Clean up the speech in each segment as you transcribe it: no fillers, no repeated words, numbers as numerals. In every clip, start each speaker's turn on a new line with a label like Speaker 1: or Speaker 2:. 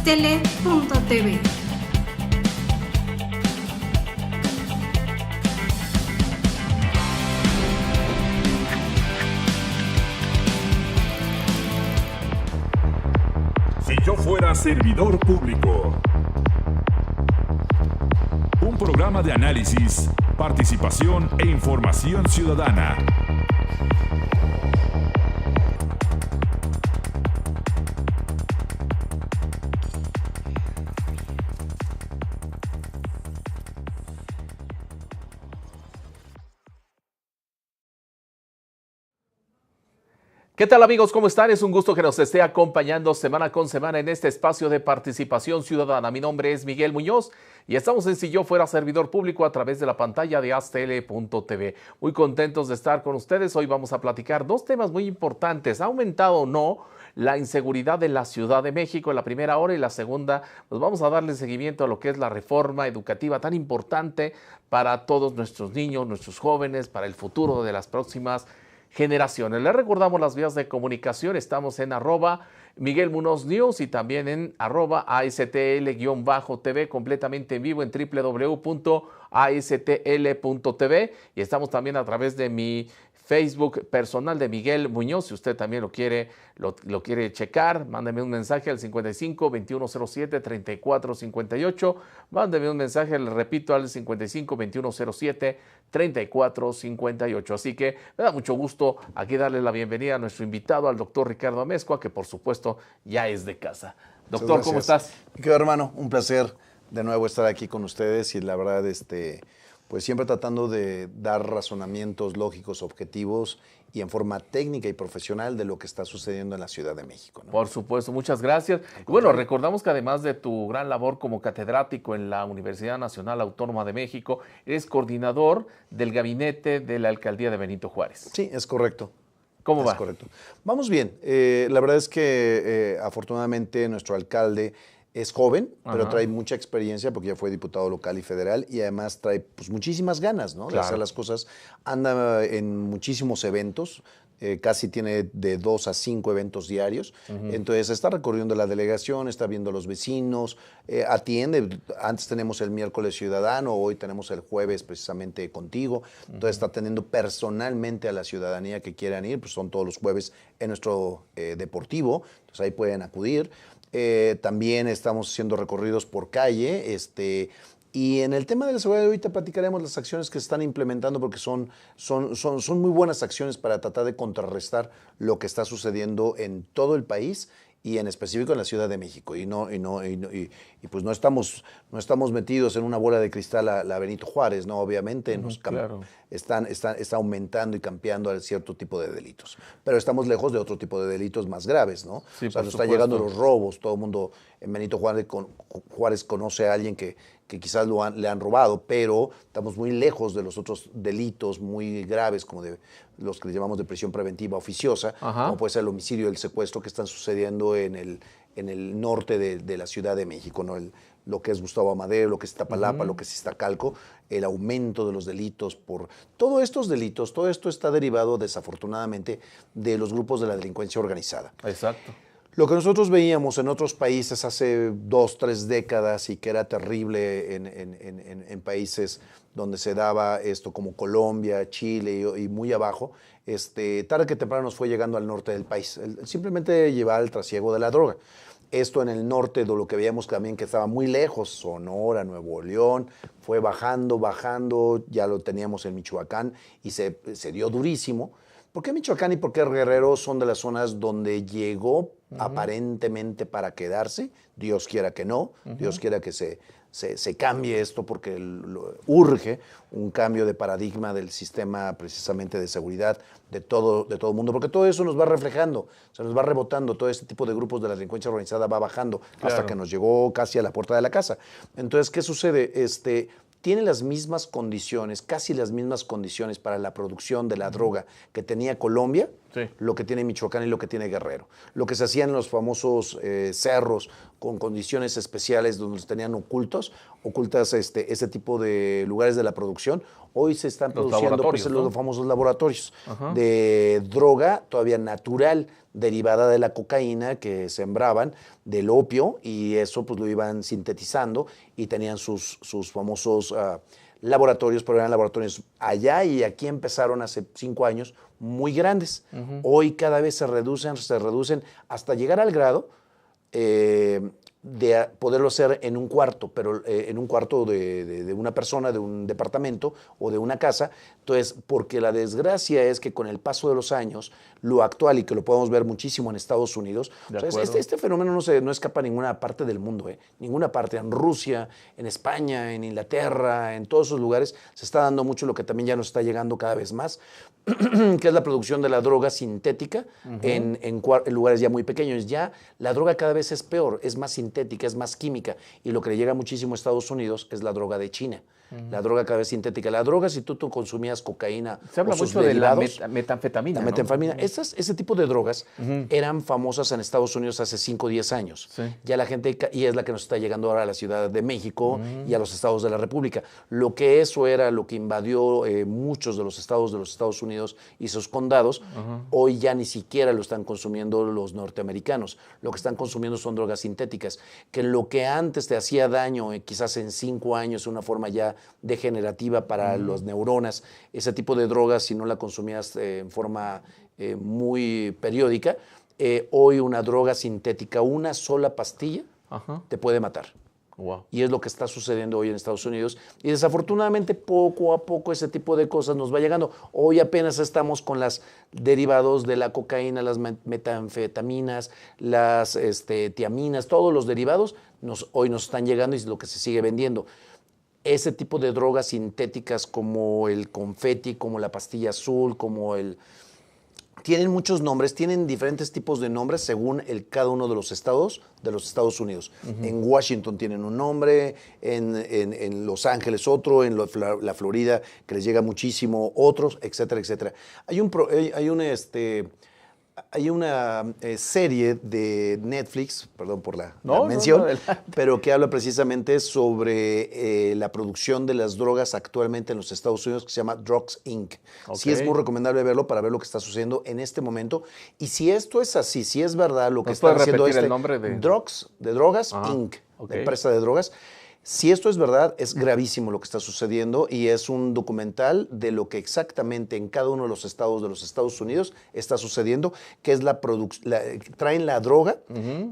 Speaker 1: astele.tv.
Speaker 2: Si yo fuera servidor público. Un programa de análisis, participación e información ciudadana.
Speaker 3: ¿Qué tal, amigos? ¿Cómo están? Es un gusto que nos esté acompañando semana con semana en este espacio de participación ciudadana. Mi nombre es Miguel Muñoz y estamos en Si Yo Fuera Servidor Público a través de la pantalla de astele.tv. Muy contentos de estar con ustedes. Hoy vamos a platicar dos temas muy importantes. ¿Ha aumentado o no la inseguridad en la Ciudad de México en la primera hora? Y la segunda, pues vamos a darle seguimiento a lo que es la reforma educativa tan importante para todos nuestros niños, nuestros jóvenes, para el futuro de las próximas generaciones. Les recordamos las vías de comunicación. Estamos en @Miguel Muñoz News y también en @ASTL-TV, completamente en vivo en www.astl.tv, y estamos también a través de mi Facebook personal de Miguel Muñoz. Si usted también lo quiere checar, mándeme un mensaje al 55 2107 3458. Mándeme un mensaje, le repito, al 55 2107 3458. Así que me da mucho gusto aquí darle la bienvenida a nuestro invitado, al doctor Ricardo Amezcua, que por supuesto ya es de casa. Doctor, ¿cómo estás?
Speaker 4: Mi querido hermano, un placer de nuevo estar aquí con ustedes y la verdad, pues siempre tratando de dar razonamientos lógicos, objetivos y en forma técnica y profesional de lo que está sucediendo en la Ciudad de México, ¿no?
Speaker 3: Por supuesto, muchas gracias. Y bueno, recordamos que además de tu gran labor como catedrático en la Universidad Nacional Autónoma de México, eres coordinador del gabinete de la Alcaldía de Benito Juárez.
Speaker 4: Sí, es correcto.
Speaker 3: ¿Cómo va?
Speaker 4: Es correcto. Vamos bien. La verdad es que afortunadamente nuestro alcalde es joven, pero trae mucha experiencia porque ya fue diputado local y federal y además trae pues, muchísimas ganas, ¿no?
Speaker 3: Claro.
Speaker 4: De hacer las cosas. Anda en muchísimos eventos, casi tiene de 2 a 5 eventos diarios. Entonces está recorriendo la delegación, está viendo a los vecinos, atiende. Antes tenemos el miércoles ciudadano, hoy tenemos el jueves precisamente contigo. Entonces está atendiendo personalmente a la ciudadanía que quieran ir, pues son todos los jueves en nuestro deportivo, entonces ahí pueden acudir. También estamos haciendo recorridos por calle, y en el tema de la seguridad ahorita platicaremos las acciones que se están implementando porque son muy buenas acciones para tratar de contrarrestar lo que está sucediendo en todo el país y en específico en la Ciudad de México. Y pues no estamos metidos en una bola de cristal a Benito Juárez, ¿no? Obviamente
Speaker 3: Claro.
Speaker 4: está aumentando y campeando a cierto tipo de delitos. Pero estamos lejos de otro tipo de delitos más graves, ¿no?
Speaker 3: Sí,
Speaker 4: o sea,
Speaker 3: por
Speaker 4: nos están
Speaker 3: supuesto.
Speaker 4: llegando los robos, todo el mundo en Benito Juárez conoce a alguien que quizás le han robado, pero estamos muy lejos de los otros delitos muy graves, como de los que le llamamos de prisión preventiva oficiosa, como puede ser el homicidio y el secuestro que están sucediendo en el norte de la Ciudad de México, ¿no? Lo que es Gustavo Amadero, lo que es Iztapalapa, lo que es Iztacalco, el aumento de los delitos por todos estos delitos, todo esto está derivado desafortunadamente de los grupos de la delincuencia organizada.
Speaker 3: Exacto.
Speaker 4: Lo que nosotros veíamos en otros países hace 2, 3 décadas y que era terrible en países donde se daba esto como Colombia, Chile y muy abajo, tarde que temprano nos fue llegando al norte del país. Simplemente llevar el trasiego de la droga. Esto en el norte, de lo que veíamos también que estaba muy lejos, Sonora, Nuevo León, fue bajando, ya lo teníamos en Michoacán y se dio durísimo. ¿Por qué Michoacán y por qué Guerrero son de las zonas donde llegó aparentemente para quedarse? Dios quiera que no, Dios quiera que se cambie esto porque urge un cambio de paradigma del sistema precisamente de seguridad de todo el mundo, porque todo eso nos va reflejando, se nos va rebotando, todo este tipo de grupos de la delincuencia organizada va bajando hasta que nos llegó casi a la puerta de la casa. Entonces, ¿qué sucede? Tiene las mismas condiciones, casi las mismas condiciones para la producción de la droga que tenía Colombia,
Speaker 3: Sí.
Speaker 4: lo que tiene Michoacán y lo que tiene Guerrero. Lo que se hacía en los famosos cerros con condiciones especiales donde los tenían ocultas ese tipo de lugares de la producción, hoy se están
Speaker 3: Los
Speaker 4: produciendo
Speaker 3: laboratorios,
Speaker 4: en
Speaker 3: ¿no?
Speaker 4: los famosos laboratorios
Speaker 3: Ajá.
Speaker 4: de droga todavía natural, derivada de la cocaína que sembraban, del opio, y eso pues lo iban sintetizando y tenían sus famosos laboratorios, pero eran laboratorios allá y aquí empezaron hace 5 años muy grandes. Hoy cada vez se reducen hasta llegar al grado de poderlo hacer en un cuarto, pero en un cuarto de una persona, de un departamento o de una casa. Entonces, porque la desgracia es que con el paso de los años, lo actual, y que lo podemos ver muchísimo en Estados Unidos,
Speaker 3: De
Speaker 4: o sea,
Speaker 3: acuerdo.
Speaker 4: este fenómeno no escapa a ninguna parte del mundo, ninguna parte, en Rusia, en España, en Inglaterra, en todos esos lugares, se está dando mucho lo que también ya nos está llegando cada vez más, que es la producción de la droga sintética en lugares ya muy pequeños. Ya la droga cada vez es peor, es más sintética, es más química, y lo que le llega muchísimo a Estados Unidos es la droga de China. La droga cada vez sintética. La droga, si tú consumías cocaína
Speaker 3: Se habla
Speaker 4: o sus
Speaker 3: mucho de la
Speaker 4: derivados,
Speaker 3: metanfetamina,
Speaker 4: la
Speaker 3: ¿no?
Speaker 4: metanfetamina. Ese tipo de drogas eran famosas en Estados Unidos hace 5 o 10 años.
Speaker 3: Sí.
Speaker 4: Ya la gente, y es la que nos está llegando ahora a la Ciudad de México y a los estados de la República. Lo que eso era, lo que invadió muchos de los Estados Unidos y sus condados, hoy ya ni siquiera lo están consumiendo los norteamericanos. Lo que están consumiendo son drogas sintéticas, que lo que antes te hacía daño, quizás en 5 años, de una forma ya degenerativa para las neuronas, ese tipo de drogas, si no la consumías en forma muy periódica, hoy una droga sintética, una sola pastilla,
Speaker 3: Ajá.
Speaker 4: te puede matar.
Speaker 3: Wow.
Speaker 4: Y es lo que está sucediendo hoy en Estados Unidos. Y desafortunadamente, poco a poco, ese tipo de cosas nos va llegando. Hoy apenas estamos con los derivados de la cocaína, las metanfetaminas, las tiaminas, todos los derivados hoy nos están llegando y es lo que se sigue vendiendo. Ese tipo de drogas sintéticas como el confeti, como la pastilla azul, tienen muchos nombres, tienen diferentes tipos de nombres según cada uno de los Estados Unidos. En Washington tienen un nombre, en Los Ángeles otro, en la Florida, que les llega muchísimo, otros, etcétera, etcétera. Hay una serie de Netflix, perdón por la mención, pero que habla precisamente sobre la producción de las drogas actualmente en los Estados Unidos, que se llama Drugs Inc.
Speaker 3: Okay.
Speaker 4: Sí es muy recomendable verlo para ver lo que está sucediendo en este momento. Y si esto es así, si es verdad lo que está haciendo
Speaker 3: el nombre de
Speaker 4: Drogas Inc.,
Speaker 3: okay.
Speaker 4: la empresa de drogas. Si esto es verdad, es gravísimo lo que está sucediendo y es un documental de lo que exactamente en cada uno de los Estados Unidos está sucediendo, que es traen la droga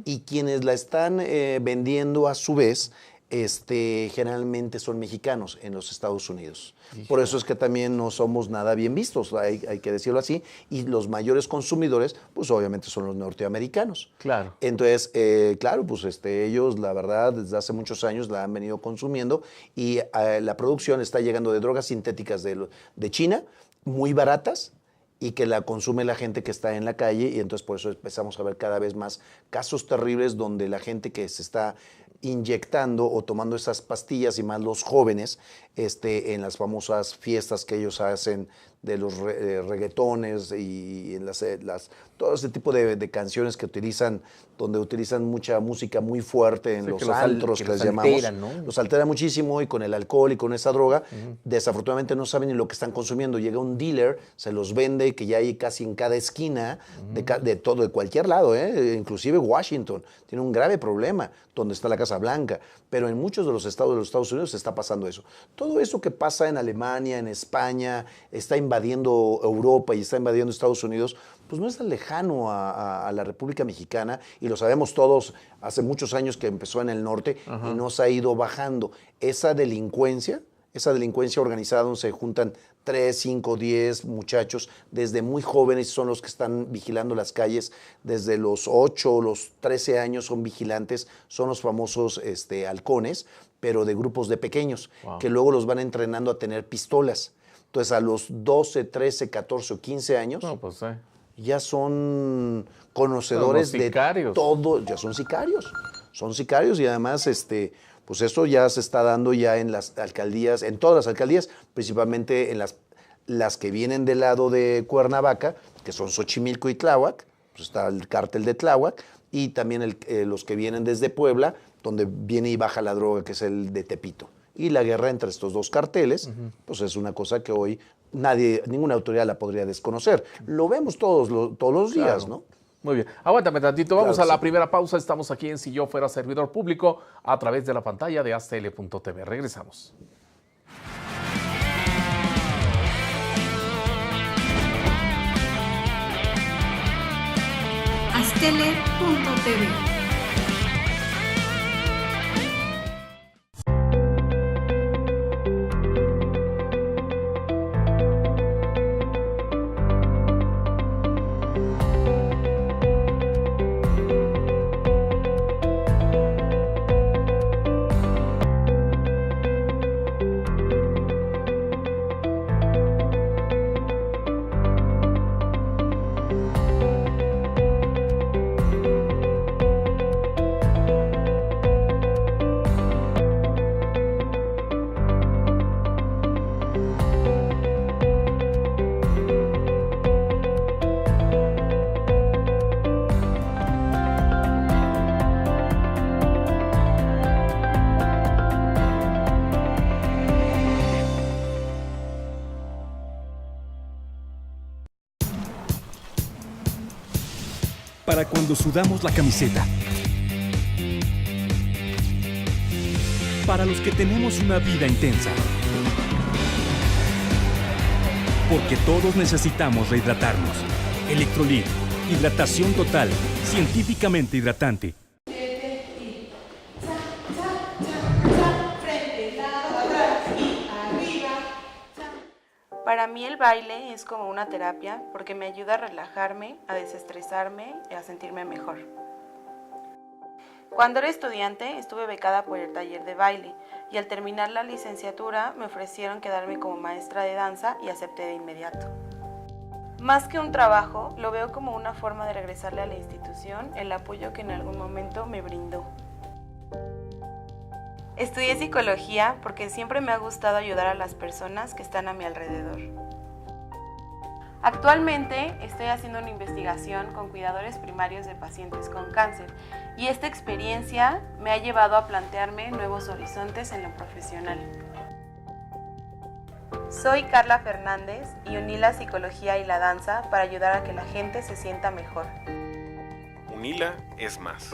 Speaker 4: y quienes la están vendiendo a su vez, generalmente son mexicanos en los Estados Unidos. Por eso es que también no somos nada bien vistos, hay que decirlo así, y los mayores consumidores, pues obviamente son los norteamericanos.
Speaker 3: Claro.
Speaker 4: Entonces, claro, pues ellos, la verdad, desde hace muchos años la han venido consumiendo y la producción está llegando de drogas sintéticas de China, muy baratas, y que la consume la gente que está en la calle, y entonces por eso empezamos a ver cada vez más casos terribles donde la gente que se está inyectando o tomando esas pastillas, y más los jóvenes, en las famosas fiestas que ellos hacen de los reggaetones y en todo ese tipo de canciones que utilizan, donde utilizan mucha música muy fuerte en los antros, que les llamamos.
Speaker 3: Alteran, ¿no?
Speaker 4: Los altera muchísimo, y con el alcohol y con esa droga, desafortunadamente no saben ni lo que están consumiendo. Llega un dealer, se los vende, que ya hay casi en cada esquina, de cualquier lado, inclusive Washington tiene un grave problema, donde está la Casa Blanca, pero en muchos de los Estados Unidos se está pasando eso. Todo eso que pasa en Alemania, en España, está invadiendo Europa y está invadiendo Estados Unidos, pues no es tan lejano a la República Mexicana, y lo sabemos todos, hace muchos años que empezó en el norte y nos ha ido bajando. Esa delincuencia organizada, donde se juntan 3, 5, 10 muchachos desde muy jóvenes, son los que están vigilando las calles, desde los 8, los 13 años son vigilantes, son los famosos halcones, pero de grupos de pequeños, que luego los van entrenando a tener pistolas. Entonces a los 12, 13, 14 o 15 años, ya son conocedores de todo, ya son sicarios, y además pues eso ya se está dando ya en las alcaldías, en todas las alcaldías, principalmente en las que vienen del lado de Cuernavaca, que son Xochimilco y Tláhuac, pues está el cártel de Tláhuac, y también los que vienen desde Puebla, donde viene y baja la droga, que es el de Tepito. Y la guerra entre estos dos carteles, pues es una cosa que hoy ninguna autoridad la podría desconocer. Lo vemos todos los días, ¿no?
Speaker 3: Muy bien, aguántame tantito, vamos
Speaker 4: Claro,
Speaker 3: a la
Speaker 4: sí.
Speaker 3: primera pausa. Estamos aquí en Si Yo Fuera Servidor Público a través de la pantalla de aztl.tv. Regresamos.
Speaker 1: aztl.tv.
Speaker 5: Para cuando sudamos la camiseta. Para los que tenemos una vida intensa. Porque todos necesitamos rehidratarnos. Electrolit, hidratación total, científicamente hidratante.
Speaker 6: Para mí el baile es como una terapia porque me ayuda a relajarme, a desestresarme y a sentirme mejor. Cuando era estudiante estuve becada por el taller de baile y al terminar la licenciatura me ofrecieron quedarme como maestra de danza y acepté de inmediato. Más que un trabajo, lo veo como una forma de regresarle a la institución el apoyo que en algún momento me brindó. Estudié psicología porque siempre me ha gustado ayudar a las personas que están a mi alrededor. Actualmente estoy haciendo una investigación con cuidadores primarios de pacientes con cáncer y esta experiencia me ha llevado a plantearme nuevos horizontes en lo profesional. Soy Carla Fernández y uní la psicología y la danza para ayudar a que la gente se sienta mejor.
Speaker 7: UNILA es más.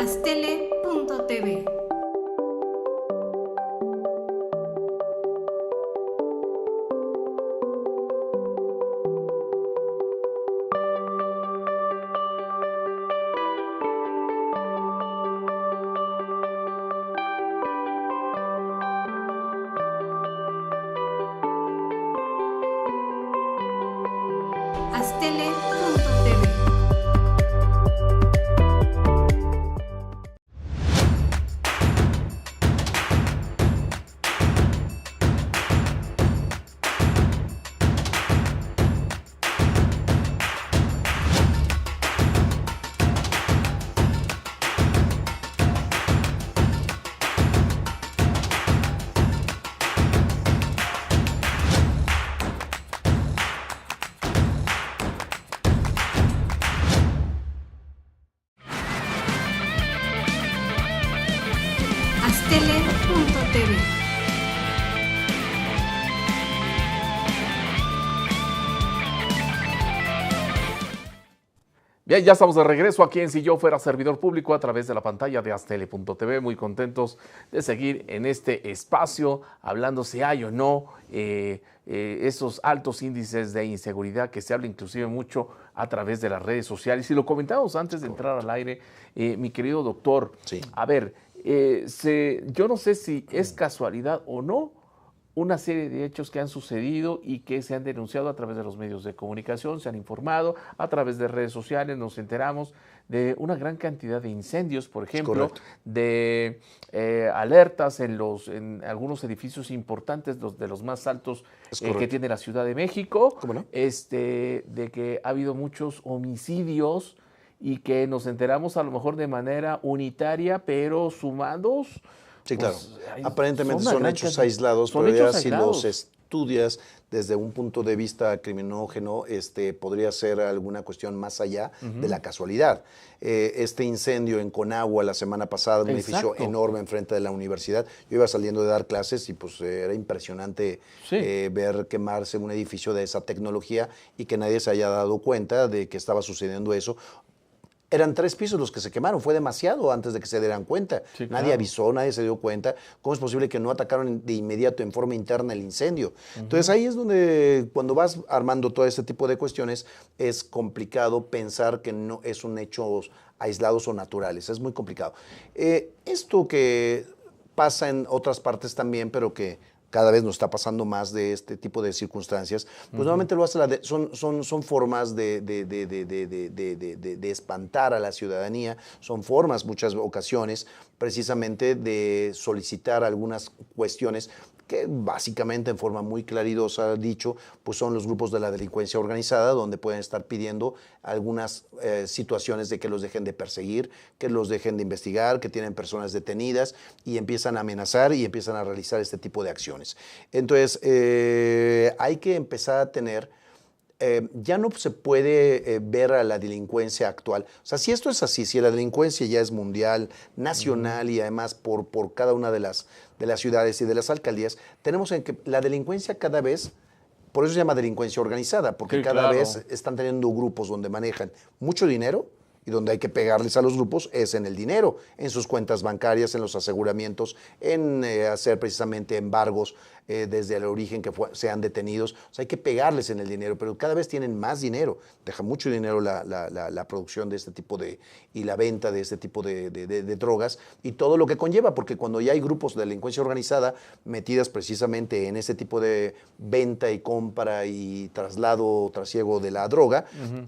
Speaker 1: aztl.tv. aztl.tv. aztl.tv.
Speaker 3: Bien, ya estamos de regreso aquí en Si Yo Fuera Servidor Público a través de la pantalla de aztl.tv. Muy contentos de seguir en este espacio hablando si hay o no esos altos índices de inseguridad que se habla inclusive mucho a través de las redes sociales. Y lo comentamos antes de entrar al aire, mi querido doctor.
Speaker 4: Sí.
Speaker 3: A ver, yo no sé si es casualidad o no, una serie de hechos que han sucedido y que se han denunciado a través de los medios de comunicación, se han informado, a través de redes sociales nos enteramos de una gran cantidad de incendios, por ejemplo, de alertas en algunos edificios importantes, de los más altos que tiene la Ciudad de México,
Speaker 4: ¿Cómo no?
Speaker 3: De que ha habido muchos homicidios y que nos enteramos a lo mejor de manera unitaria, pero sumados.
Speaker 4: Sí, claro.
Speaker 3: Pues,
Speaker 4: Aparentemente son hechos aislados, pero ya si los estudias desde un punto de vista criminógeno, podría ser alguna cuestión más allá de la casualidad. Este incendio en Conagua la semana pasada, un edificio enorme enfrente de la universidad. Yo iba saliendo de dar clases y pues era impresionante ver quemarse un edificio de esa tecnología y que nadie se haya dado cuenta de que estaba sucediendo eso. Eran 3 pisos los que se quemaron, fue demasiado antes de que se dieran cuenta.
Speaker 3: Sí, claro.
Speaker 4: Nadie avisó, nadie se dio cuenta. ¿Cómo es posible que no atacaron de inmediato en forma interna el incendio? Entonces ahí es donde cuando vas armando todo este tipo de cuestiones es complicado pensar que no es un hecho aislados o naturales, es muy complicado. Esto que pasa en otras partes también, pero que cada vez nos está pasando más de este tipo de circunstancias, pues normalmente lo hace son formas de espantar a la ciudadanía, son formas, muchas ocasiones, precisamente de solicitar algunas cuestiones que básicamente en forma muy claridosa dicho, pues son los grupos de la delincuencia organizada, donde pueden estar pidiendo algunas situaciones de que los dejen de perseguir, que los dejen de investigar, que tienen personas detenidas y empiezan a amenazar y empiezan a realizar este tipo de acciones. Entonces, hay que empezar a tener ya no se puede ver a la delincuencia actual. O sea, si esto es así, si la delincuencia ya es mundial, nacional y además por cada una de las ciudades y de las alcaldías, tenemos en que la delincuencia cada vez, por eso se llama delincuencia organizada, porque cada vez están teniendo grupos donde manejan mucho dinero y donde hay que pegarles a los grupos es en el dinero, en sus cuentas bancarias, en los aseguramientos, en hacer precisamente embargos desde el origen que sean detenidos. O sea, hay que pegarles en el dinero, pero cada vez tienen más dinero. Deja mucho dinero la producción de este tipo y la venta de este tipo de drogas y todo lo que conlleva, porque cuando ya hay grupos de delincuencia organizada metidas precisamente en ese tipo de venta y compra y trasiego de la droga,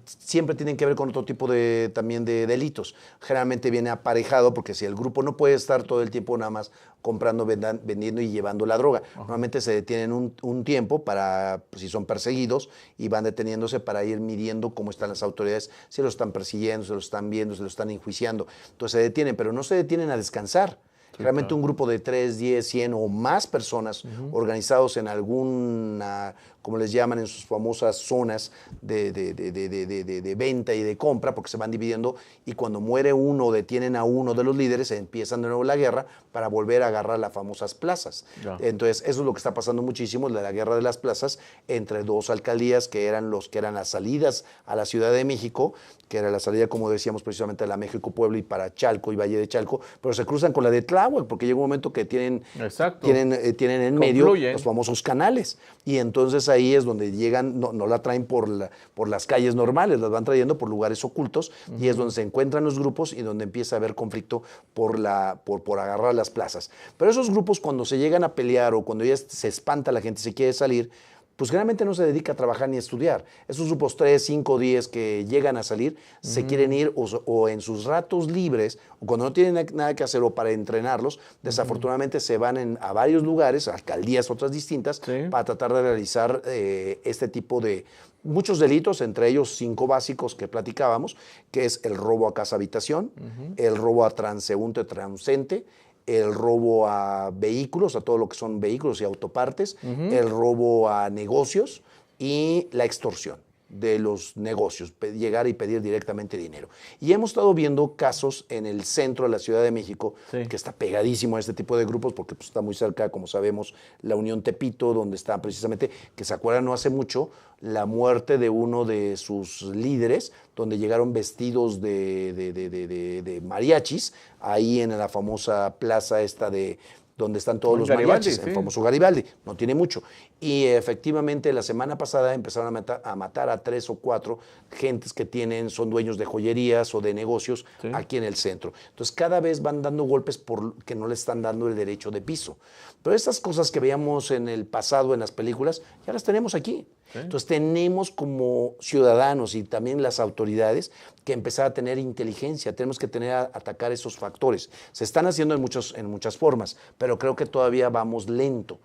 Speaker 4: siempre tienen que ver con otro tipo también de delitos. Generalmente viene aparejado porque si el grupo no puede estar todo el tiempo nada más comprando, vendiendo y llevando la droga. Normalmente se detienen un tiempo para, pues, si son perseguidos, y van deteniéndose para ir midiendo cómo están las autoridades, si lo están persiguiendo, si lo están viendo, si lo están enjuiciando. Entonces se detienen, pero no se detienen a descansar. Realmente un grupo de 3, 10, 100 o más personas organizados en alguna, como les llaman en sus famosas zonas de venta y de compra, porque se van dividiendo y cuando muere uno o detienen a uno de los líderes, empiezan de nuevo la guerra para volver a agarrar las famosas plazas. Entonces, eso es lo que está pasando muchísimo, la guerra de las plazas entre 2 alcaldías que eran las salidas a la Ciudad de México, que era la salida, como decíamos, precisamente de la México-Puebla y para Chalco y Valle de Chalco, pero se cruzan con la de Tláhuac, porque llega un momento que tienen en medio los famosos canales. Y entonces ahí es donde llegan, no la traen por las calles normales, las van trayendo por lugares ocultos, y es donde se encuentran los grupos y donde empieza a haber conflicto por agarrar las plazas. Pero esos grupos, cuando se llegan a pelear o cuando ya se espanta la gente y se quiere salir, pues generalmente no se dedica a trabajar ni a estudiar. Esos grupos 3, 5, 10 que llegan a salir, se quieren ir o en sus ratos libres, o cuando no tienen nada que hacer o para entrenarlos, desafortunadamente se van a varios lugares, alcaldías, otras distintas, para tratar de realizar este tipo de muchos delitos, entre ellos 5 básicos que platicábamos, que es el robo a casa-habitación, el robo a transeúnte, el robo a vehículos, a todo lo que son vehículos y autopartes, el robo a negocios y la extorsión de los negocios, llegar y pedir directamente dinero. Y hemos estado viendo casos en el centro de la Ciudad de México, que está pegadísimo a este tipo de grupos, porque pues, está muy cerca, como sabemos, la Unión Tepito, donde está precisamente, que se acuerdan no hace mucho, la muerte de uno de sus líderes, donde llegaron vestidos de mariachis, ahí en la famosa plaza esta de donde están todos
Speaker 3: En
Speaker 4: los
Speaker 3: Garibaldi,
Speaker 4: mariachis,
Speaker 3: sí.
Speaker 4: el famoso Garibaldi, no tiene mucho. Y efectivamente la semana pasada empezaron a matar a 3 o 4 gentes que son dueños de joyerías o de negocios
Speaker 3: Sí.
Speaker 4: aquí en el centro. Entonces cada vez van dando golpes porque no le están dando el derecho de piso. Pero esas cosas que veíamos en el pasado en las películas, ya las tenemos aquí.
Speaker 3: Sí.
Speaker 4: Entonces tenemos como ciudadanos y también las autoridades que empezar a tener inteligencia, tenemos que atacar esos factores. Se están haciendo en muchas formas, pero creo que todavía vamos lento.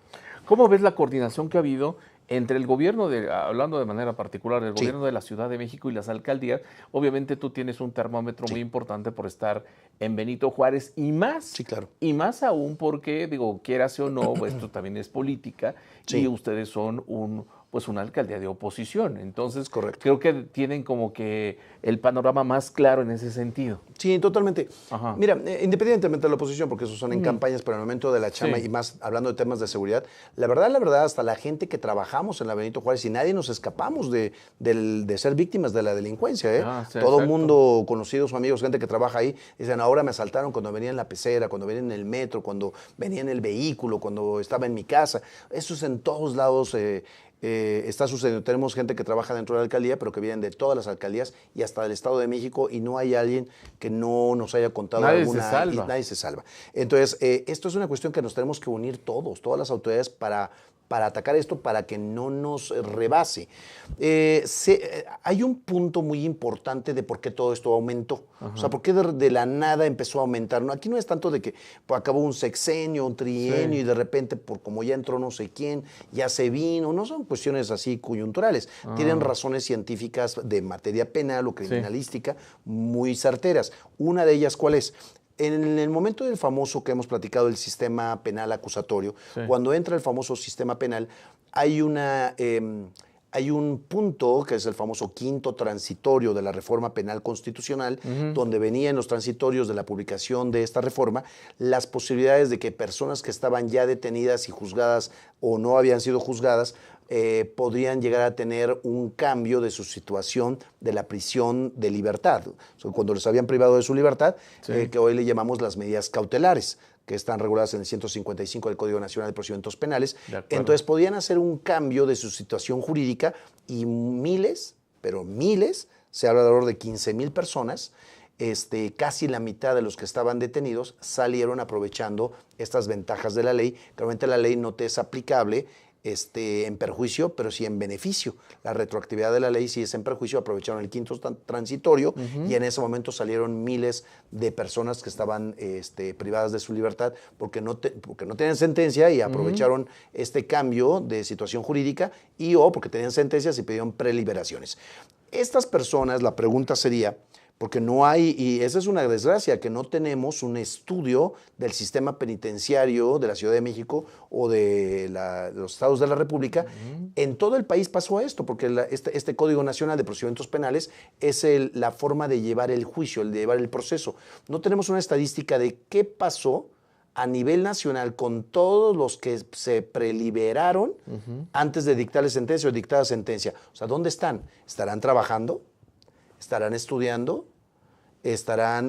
Speaker 3: ¿Cómo ves la coordinación que ha habido entre el gobierno, hablando de manera particular, el
Speaker 4: Sí.
Speaker 3: gobierno de la Ciudad de México y las alcaldías? Obviamente tú tienes un termómetro muy importante por estar en Benito Juárez y más,
Speaker 4: Sí, claro.
Speaker 3: y más aún porque, quieras o no, pues, esto también es política
Speaker 4: Sí.
Speaker 3: y ustedes son una alcaldía de oposición. Entonces,
Speaker 4: Correcto.
Speaker 3: creo que tienen como que el panorama más claro en ese sentido.
Speaker 4: Sí, totalmente.
Speaker 3: Ajá.
Speaker 4: Mira, independientemente de la oposición, porque esos son en campañas, pero en el momento de la chamba
Speaker 3: Sí.
Speaker 4: y más hablando de temas de seguridad, la verdad, hasta la gente que trabajamos en la Benito Juárez y nadie nos escapamos de ser víctimas de la delincuencia.
Speaker 3: Sí,
Speaker 4: Todo
Speaker 3: exacto.
Speaker 4: mundo, conocidos o amigos, gente que trabaja ahí, dicen, ahora me asaltaron cuando venía en la pecera, cuando venía en el metro, cuando venía en el vehículo, cuando estaba en mi casa. Eso es en todos lados. Está sucediendo. Tenemos gente que trabaja dentro de la alcaldía, pero que vienen de todas las alcaldías y hasta del Estado de México, y no hay alguien que no nos haya contado
Speaker 3: Nadie
Speaker 4: alguna.
Speaker 3: se salva.
Speaker 4: Y nadie se salva. Entonces, esto es una cuestión que nos tenemos que unir todas las autoridades para atacar esto, para que no nos rebase. Hay un punto muy importante de por qué todo esto aumentó. O sea, por qué de la nada empezó a aumentar. No, aquí no es tanto de que acabó un sexenio, un trienio, y de repente, como ya entró no sé quién, ya se vino. No son cuestiones así coyunturales. Tienen razones científicas de materia penal o criminalística muy certeras. Una de ellas, ¿cuál es? En el momento del famoso que hemos platicado, el sistema penal acusatorio, cuando entra el famoso sistema penal, hay un punto que es el famoso quinto transitorio de la reforma penal constitucional, donde venían los transitorios de la publicación de esta reforma las posibilidades de que personas que estaban ya detenidas y juzgadas o no habían sido juzgadas podrían llegar a tener un cambio de su situación de la prisión de libertad. O sea, cuando les habían privado de su libertad, que hoy le llamamos las medidas cautelares, que están reguladas en el 155 del Código Nacional de Procedimientos Penales. Entonces podían hacer un cambio de su situación jurídica y miles, pero miles, se habla de alrededor de 15,000 personas, casi la mitad de los que estaban detenidos salieron aprovechando estas ventajas de la ley, que realmente la ley no te es aplicable en perjuicio, pero sí en beneficio. La retroactividad de la ley sí es en perjuicio, aprovecharon el quinto transitorio y en ese momento salieron miles de personas que estaban privadas de su libertad porque no tenían sentencia y aprovecharon este cambio de situación jurídica o porque tenían sentencias y pidieron preliberaciones. Estas personas, la pregunta sería, porque no hay, y esa es una desgracia, que no tenemos un estudio del sistema penitenciario de la Ciudad de México o de los estados de la República. En todo el país pasó esto, porque este Código Nacional de Procedimientos Penales es la forma de llevar el juicio, de llevar el proceso. No tenemos una estadística de qué pasó a nivel nacional con todos los que se preliberaron antes de dictarle sentencia o dictada sentencia. O sea, ¿dónde están? ¿Estarán trabajando? ¿Estarán estudiando?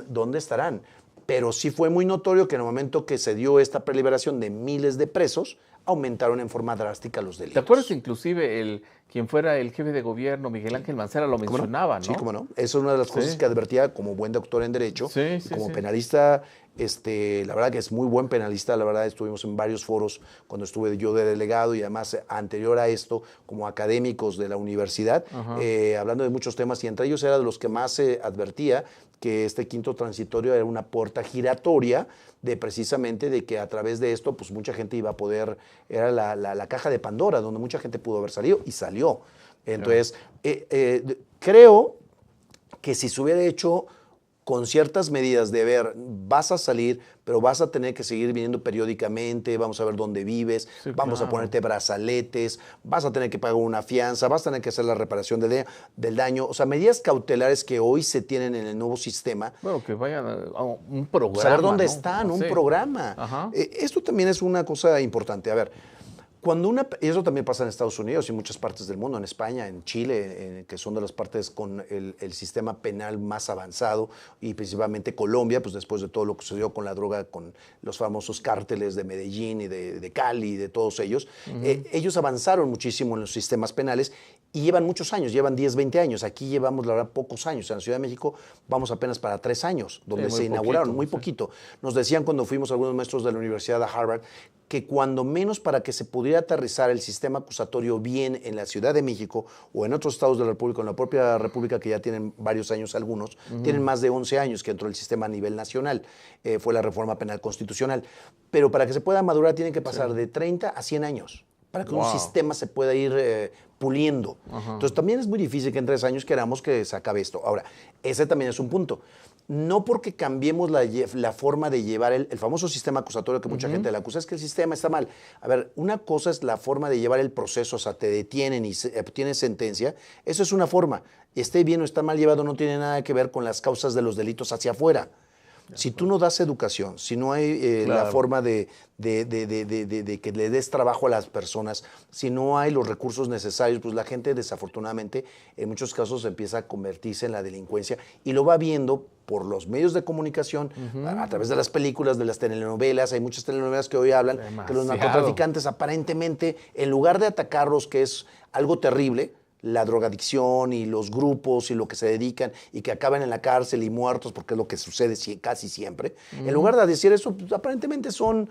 Speaker 4: ¿Dónde estarán? Pero sí fue muy notorio que en el momento que se dio esta preliberación de miles de presos, aumentaron en forma drástica los delitos.
Speaker 3: ¿Te acuerdas inclusive quien fuera el jefe de gobierno, Miguel Ángel Mancera, lo mencionaba, ¿no?
Speaker 4: Sí, cómo no. Eso es una de las cosas que advertía como buen doctor en Derecho, como penalista. La verdad que es muy buen penalista, la verdad estuvimos en varios foros cuando estuve yo de delegado y además anterior a esto como académicos de la universidad, hablando de muchos temas y entre ellos era de los que más advertía que este quinto transitorio era una puerta giratoria precisamente de que a través de esto pues mucha gente iba a poder, era la caja de Pandora donde mucha gente pudo haber salido y salió. Entonces, creo que si se hubiera hecho con ciertas medidas de ver, vas a salir, pero vas a tener que seguir viniendo periódicamente, vamos a ver dónde vives, vamos a ponerte brazaletes, vas a tener que pagar una fianza, vas a tener que hacer la reparación del daño. O sea, medidas cautelares que hoy se tienen en el nuevo sistema.
Speaker 3: Bueno, que vayan a un programa.
Speaker 4: Saber dónde
Speaker 3: ¿no?
Speaker 4: están, un programa. Esto también es una cosa importante. A ver, Y eso también pasa en Estados Unidos y muchas partes del mundo, en España, en Chile, que son de las partes con el sistema penal más avanzado, y principalmente Colombia, pues después de todo lo que sucedió con la droga, con los famosos cárteles de Medellín y de Cali, de todos ellos, ellos avanzaron muchísimo en los sistemas penales y llevan muchos años, llevan 10, 20 años. Aquí llevamos, la verdad, pocos años. En la Ciudad de México vamos apenas para 3 años, donde se inauguraron, muy poquito. Nos decían cuando fuimos algunos maestros de la Universidad de Harvard que cuando menos para que se pudiera aterrizar el sistema acusatorio bien en la Ciudad de México o en otros estados de la República, en la propia República, que ya tienen varios años algunos, tienen más de 11 años que entró el sistema a nivel nacional, fue la reforma penal constitucional. Pero para que se pueda madurar tiene que pasar de 30 a 100 años para que un sistema se pueda ir puliendo. Entonces también es muy difícil que en 3 años queramos que se acabe esto. Ahora, ese también es un punto. No porque cambiemos la forma de llevar el famoso sistema acusatorio que mucha gente le acusa, es que el sistema está mal. A ver, una cosa es la forma de llevar el proceso, o sea, te detienen y obtienes sentencia. Eso es una forma. Esté bien o está mal llevado, no tiene nada que ver con las causas de los delitos hacia afuera. Si tú no das educación, si no hay la forma de que le des trabajo a las personas, si no hay los recursos necesarios, pues la gente desafortunadamente en muchos casos empieza a convertirse en la delincuencia y lo va viendo por los medios de comunicación, a través de las películas, de las telenovelas. Hay muchas telenovelas que hoy hablan que los narcotraficantes aparentemente, en lugar de atacarlos, que es algo terrible, la drogadicción y los grupos y lo que se dedican y que acaban en la cárcel y muertos, porque es lo que sucede casi siempre. En lugar de decir eso, pues, aparentemente son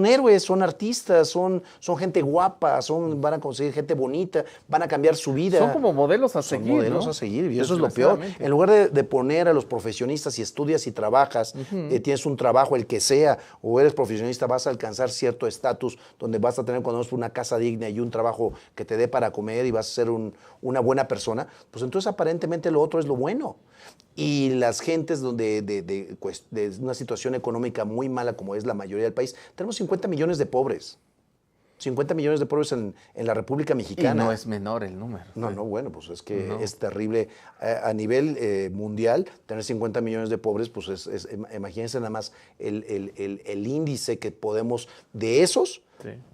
Speaker 4: héroes, son artistas, son gente guapa, van a conseguir gente bonita, van a cambiar su vida.
Speaker 3: Son como modelos a seguir,
Speaker 4: modelos a seguir, y eso es lo peor. En lugar de poner a los profesionistas, y estudias y trabajas, tienes un trabajo, el que sea, o eres profesionista, vas a alcanzar cierto estatus donde vas a tener cuando menos una casa digna y un trabajo que te dé para comer y vas a ser una buena persona, pues entonces aparentemente lo otro es lo bueno. Y las gentes de una situación económica muy mala como es la mayoría del país, tenemos 50 millones de pobres. 50 millones de pobres en la República Mexicana.
Speaker 3: Y no es menor el número.
Speaker 4: No, bueno, pues es que es terrible. A nivel mundial, tener 50 millones de pobres, pues imagínense nada más el índice que podemos de esos.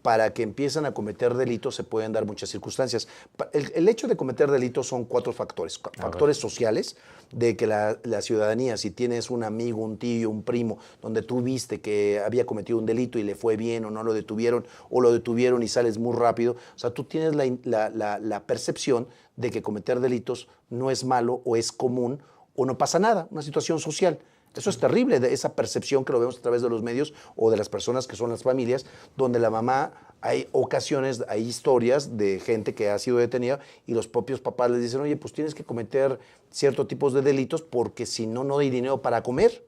Speaker 4: Para que empiecen a cometer delitos se pueden dar muchas circunstancias. El hecho de cometer delitos son 4 factores. Factores sociales, de que la ciudadanía, si tienes un amigo, un tío, un primo, donde tú viste que había cometido un delito y le fue bien o no lo detuvieron, o lo detuvieron y sales muy rápido, o sea, tú tienes la percepción de que cometer delitos no es malo o es común o no pasa nada, una situación social. Eso es terrible, de esa percepción que lo vemos a través de los medios o de las personas que son las familias, donde la mamá, hay ocasiones, hay historias de gente que ha sido detenida y los propios papás les dicen, oye, pues tienes que cometer ciertos tipos de delitos porque si no, no hay dinero para comer.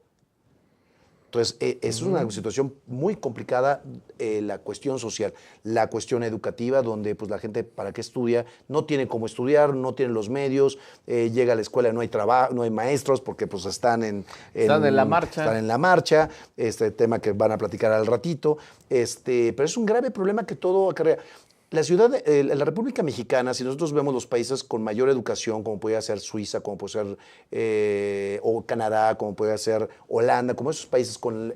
Speaker 4: Entonces, es una situación muy complicada, la cuestión social, la cuestión educativa, donde pues la gente, ¿para qué estudia? No tiene cómo estudiar, no tiene los medios, llega a la escuela, no hay trabajo, no hay maestros, porque pues están en
Speaker 3: la marcha.
Speaker 4: Están en la marcha, este tema que van a platicar al ratito, pero es un grave problema que todo acarrea. La República Mexicana, si nosotros vemos los países con mayor educación, como puede ser Suiza, como puede ser o Canadá, como puede ser Holanda, como esos países con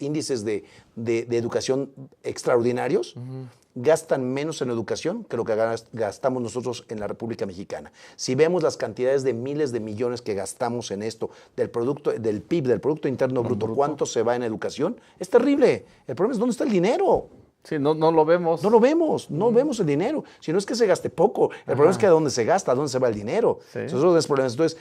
Speaker 4: índices de educación extraordinarios, gastan menos en educación que lo que gastamos nosotros en la República Mexicana. Si vemos las cantidades de miles de millones que gastamos en esto, del PIB, del Producto Interno Bruto, ¿cuánto se va en educación? Es terrible. El problema es dónde está el dinero.
Speaker 3: Sí, no lo vemos.
Speaker 4: No lo vemos, no vemos el dinero. Si no es que se gaste poco, el problema es que a dónde se gasta, a dónde se va el dinero. Sí. Esos son los problemas. Entonces,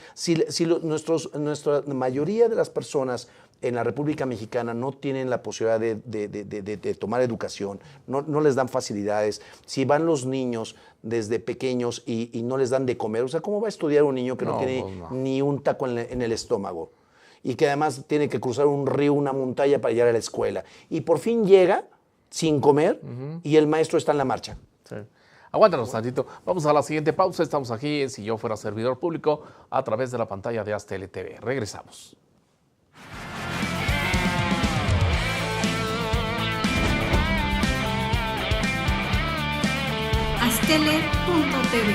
Speaker 4: nuestra mayoría de las personas en la República Mexicana no tienen la posibilidad de tomar educación, no les dan facilidades. Si van los niños desde pequeños y no les dan de comer, o sea, ¿cómo va a estudiar un niño que no tiene ni un taco en el estómago? Y que además tiene que cruzar un río, una montaña para llegar a la escuela. Y por fin llega sin comer y el maestro está en la marcha.
Speaker 3: Sí. Aguántanos tantito. Vamos a la siguiente pausa. Estamos aquí en Si Yo Fuera Servidor Público a través de la pantalla de Aztele TV. Regresamos.
Speaker 1: Aztele.tv.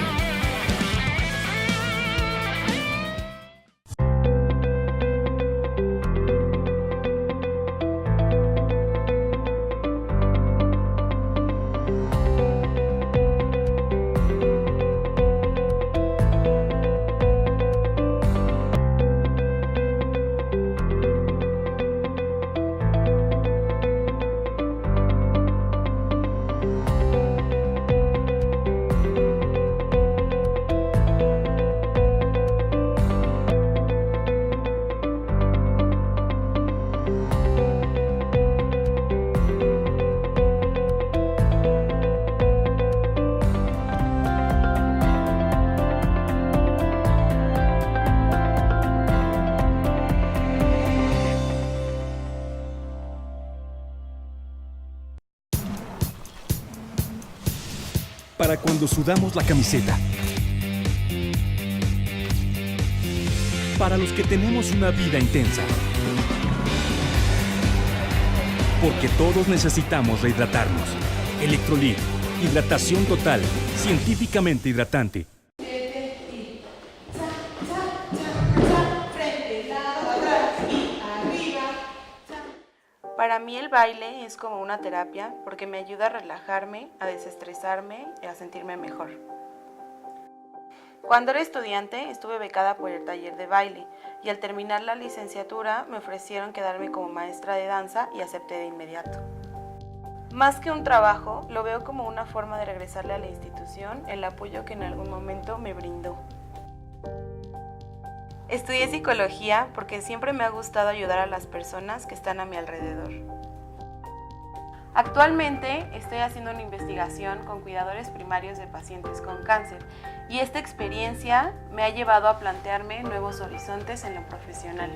Speaker 5: para cuando sudamos la camiseta. Para los que tenemos una vida intensa. Porque todos necesitamos rehidratarnos. Electrolit, hidratación total, científicamente hidratante.
Speaker 6: Para mí el baile es como una terapia porque me ayuda a relajarme, a desestresarme y a sentirme mejor. Cuando era estudiante estuve becada por el taller de baile y al terminar la licenciatura me ofrecieron quedarme como maestra de danza y acepté de inmediato. Más que un trabajo, lo veo como una forma de regresarle a la institución el apoyo que en algún momento me brindó. Estudié psicología porque siempre me ha gustado ayudar a las personas que están a mi alrededor. Actualmente estoy haciendo una investigación con cuidadores primarios de pacientes con cáncer y esta experiencia me ha llevado a plantearme nuevos horizontes en lo profesional.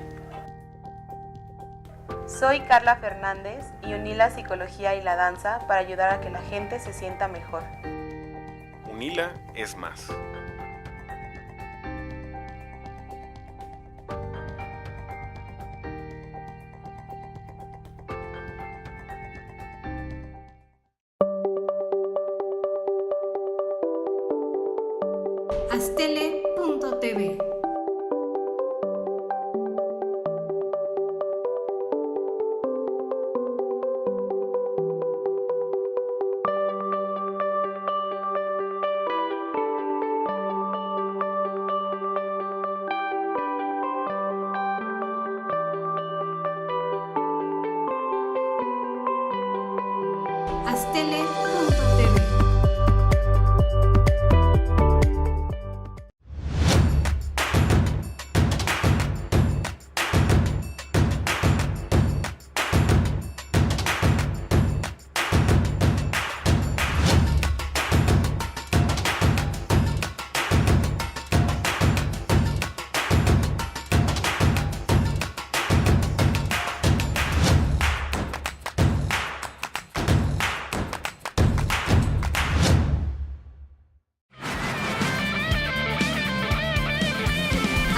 Speaker 6: Soy Carla Fernández y uní la psicología y la danza para ayudar a que la gente se sienta mejor.
Speaker 7: Unila es más.
Speaker 1: Astele.tv. Astele.tv.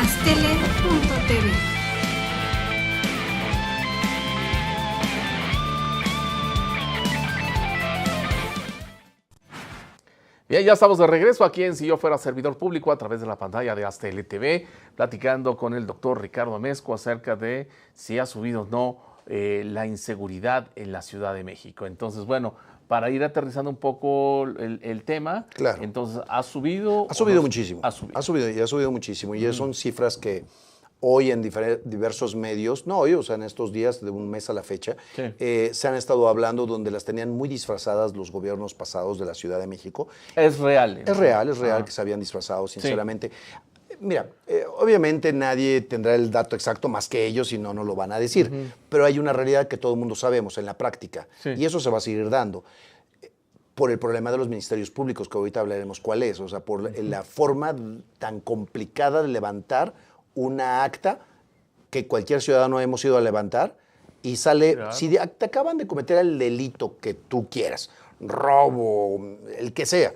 Speaker 1: Astele.tv.
Speaker 3: Bien, ya estamos de regreso aquí en Si Yo Fuera Servidor Público a través de la pantalla de Astele TV, platicando con el doctor Ricardo Mezco acerca de si ha subido o no la inseguridad en la Ciudad de México. Entonces, bueno, para ir aterrizando un poco el tema,
Speaker 4: Claro.
Speaker 3: Entonces, ¿ha subido?
Speaker 4: Ha subido muchísimo.
Speaker 3: Ha subido.
Speaker 4: Ha subido muchísimo. Y son cifras que hoy en diversos medios, no hoy, o sea, en estos días de un mes a la fecha,
Speaker 3: Sí.
Speaker 4: se han estado hablando donde las tenían muy disfrazadas los gobiernos pasados de la Ciudad de México.
Speaker 3: Es real.
Speaker 4: Es real
Speaker 3: Ah.
Speaker 4: que se habían disfrazado, sinceramente. Mira, obviamente nadie tendrá el dato exacto más que ellos y no lo van a decir, pero hay una realidad que todo el mundo sabemos en la práctica
Speaker 3: Sí.
Speaker 4: y eso se va a seguir dando por el problema de los ministerios públicos, que ahorita hablaremos cuál es, o sea, por la forma tan complicada de levantar una acta que cualquier ciudadano hemos ido a levantar y sale,
Speaker 3: Claro.
Speaker 4: si te acaban de cometer el delito que tú quieras, robo, el que sea,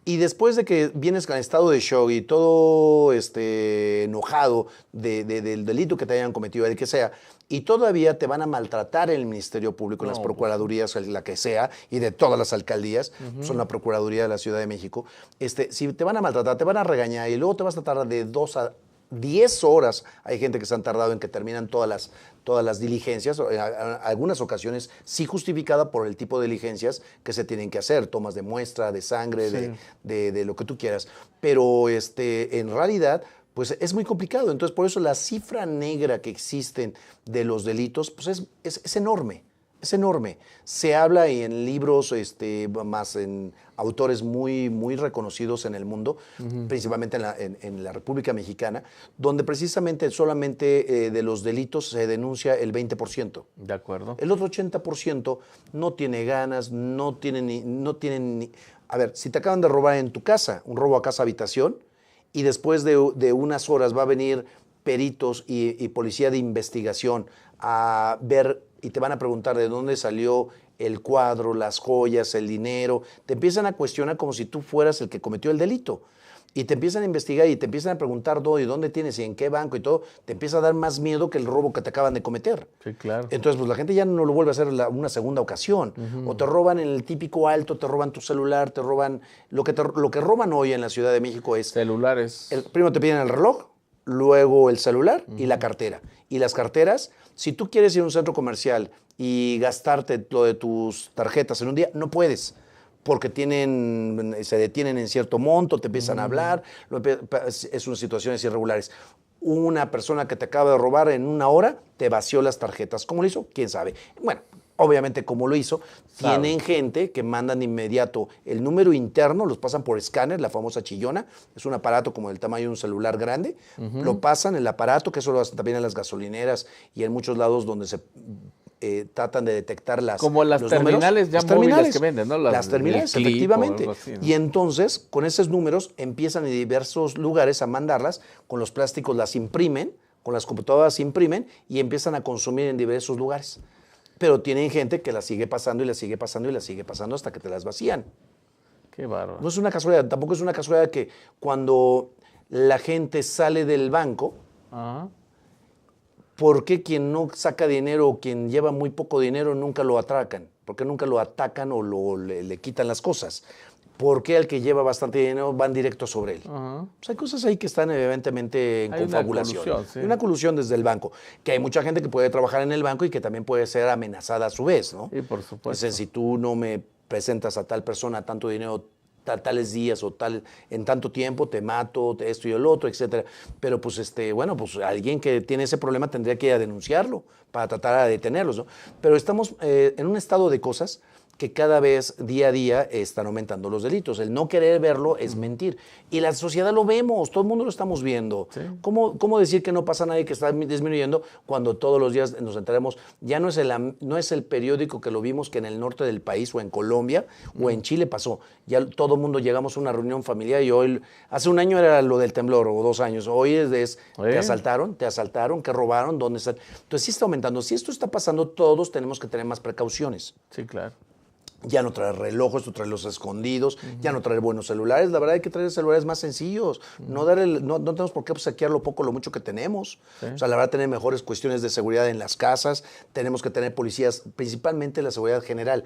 Speaker 4: y después de que vienes con estado de shock y todo enojado del delito que te hayan cometido, el que sea, y todavía te van a maltratar en el Ministerio Público, en las
Speaker 3: No,
Speaker 4: procuradurías, la que sea, y de todas las alcaldías, son la Procuraduría de la Ciudad de México, si te van a maltratar, te van a regañar y luego te vas a tardar de 2 a 10 horas. Hay gente que se han tardado en que terminan todas las diligencias, en algunas ocasiones sí justificada por el tipo de diligencias que se tienen que hacer, tomas de muestra, de sangre,
Speaker 3: Sí.
Speaker 4: de lo que tú quieras. Pero en realidad, pues es muy complicado. Entonces, por eso la cifra negra que existen de los delitos, pues es enorme. Es enorme. Se habla y en libros, más en autores muy, muy reconocidos en el mundo, principalmente en la República Mexicana, donde precisamente solamente de los delitos se denuncia el 20%.
Speaker 3: De acuerdo.
Speaker 4: El otro 80% no tiene ganas, no tienen ni... A ver, si te acaban de robar en tu casa, un robo a casa-habitación, y después de unas horas va a venir peritos y policía de investigación a ver y te van a preguntar de dónde salió el cuadro, las joyas, el dinero. Te empiezan a cuestionar como si tú fueras el que cometió el delito. Y te empiezan a investigar y te empiezan a preguntar dónde tienes y en qué banco y todo. Te empieza a dar más miedo que el robo que te acaban de cometer.
Speaker 3: Sí, claro.
Speaker 4: Entonces, pues la gente ya no lo vuelve a hacer una segunda ocasión. O te roban en el típico alto, te roban tu celular, te roban... Lo que roban hoy en la Ciudad de México es...
Speaker 3: Celulares.
Speaker 4: Primero te piden el reloj, luego el celular y la cartera. Y las carteras, si tú quieres ir a un centro comercial y gastarte lo de tus tarjetas en un día, no puedes. Porque se detienen en cierto monto, te empiezan a hablar, es unas situaciones irregulares. Una persona que te acaba de robar en una hora te vació las tarjetas. ¿Cómo lo hizo? ¿Quién sabe? Bueno, obviamente como lo hizo, tienen gente que mandan de inmediato el número interno, los pasan por escáner, la famosa chillona, es un aparato como del tamaño de un celular grande, lo pasan el aparato, que eso lo hacen también en las gasolineras y en muchos lados donde se... tratan de detectar
Speaker 3: como las terminales ya móviles que venden, ¿no?
Speaker 4: Las terminales, efectivamente. Así, ¿no? Y entonces, con esos números, empiezan en diversos lugares a mandarlas, con los plásticos las imprimen, con las computadoras imprimen y empiezan a consumir en diversos lugares. Pero tienen gente que las sigue pasando y las sigue pasando y las sigue pasando hasta que te las vacían.
Speaker 3: Qué bárbaro.
Speaker 4: No es una casualidad, tampoco es una casualidad que cuando la gente sale del banco, ¿por qué quien no saca dinero o quien lleva muy poco dinero nunca lo atracan? ¿Por qué nunca lo atacan o le quitan las cosas? ¿Por qué al que lleva bastante dinero van directo sobre él? Pues hay cosas ahí que están evidentemente en confabulación. Hay una colusión desde el banco, que hay mucha gente que puede trabajar en el banco y que también puede ser amenazada a su vez, ¿no?
Speaker 3: Sí, por supuesto.
Speaker 4: Entonces, si tú no me presentas a tal persona tanto dinero tales días o en tanto tiempo, te mato, esto y el otro, etcétera. Pero pues bueno, pues alguien que tiene ese problema tendría que ir a denunciarlo para tratar de detenerlos, ¿no? Pero estamos en un estado de cosas que cada vez, día a día, están aumentando los delitos. El no querer verlo es mentir. Y la sociedad lo vemos, todo el mundo lo estamos viendo.
Speaker 3: Sí.
Speaker 4: ¿Cómo decir que no pasa nada y que está disminuyendo cuando todos los días nos enteramos? Ya no es el periódico que lo vimos que en el norte del país o en Colombia o en Chile pasó. Ya todo el mundo llegamos a una reunión familiar y hoy, hace un año era lo del temblor o 2 años. Hoy te asaltaron, ¿qué robaron? ¿Dónde están? Entonces sí está aumentando. Si esto está pasando, todos tenemos que tener más precauciones.
Speaker 3: Sí, claro.
Speaker 4: Ya no traer relojes, tú traes los escondidos, ya no traer buenos celulares. La verdad hay que traer celulares más sencillos. No tenemos por qué obsequiar lo poco, lo mucho que tenemos. Sí. O sea, la verdad, tener mejores cuestiones de seguridad en las casas. Tenemos que tener policías, principalmente la seguridad general,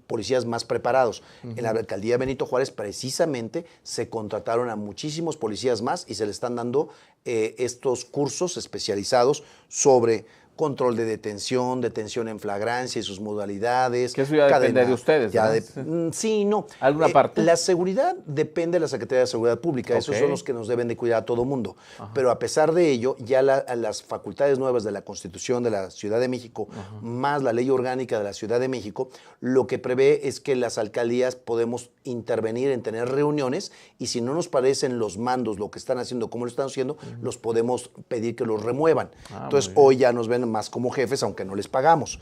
Speaker 4: policías más preparados. En la alcaldía Benito Juárez, precisamente, se contrataron a muchísimos policías más y se les están dando estos cursos especializados sobre control de detención en flagrancia y sus modalidades.
Speaker 3: Que eso ya depende de ustedes, ¿no?
Speaker 4: Sí, no.
Speaker 3: ¿Alguna parte?
Speaker 4: La seguridad depende de la Secretaría de Seguridad Pública. Okay. Esos son los que nos deben de cuidar a todo mundo. Pero a pesar de ello, ya las facultades nuevas de la Constitución de la Ciudad de México, más la Ley Orgánica de la Ciudad de México, lo que prevé es que las alcaldías podemos intervenir en tener reuniones y si no nos parecen los mandos, lo que están haciendo, cómo lo están haciendo, los podemos pedir que los remuevan. Entonces, hoy ya nos ven más como jefes, aunque no les pagamos.